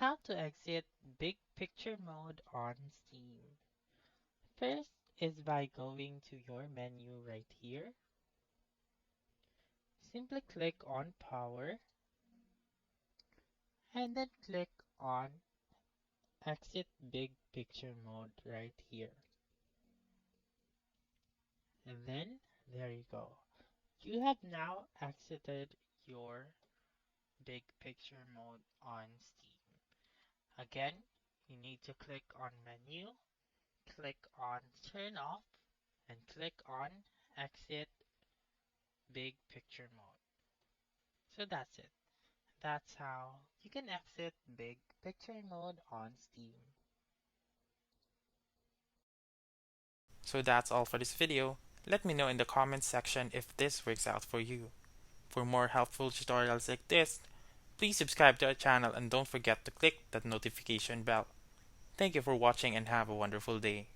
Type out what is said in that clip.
how to exit Big Picture mode on Steam. First is by going to your menu right here. Simply click on Power and then click on Exit Big Picture mode right here. And then there you go. You have now exited your Big Picture mode on Steam. Again, you need to click on Menu, click on Turn Off, and click on Exit Big Picture mode. So that's it. That's how you can exit Big Picture mode on Steam. So that's all for this video. Let me know in the comments section if this works out for you. For more helpful tutorials like this, please subscribe to our channel and don't forget to click that notification bell. Thank you for watching and have a wonderful day.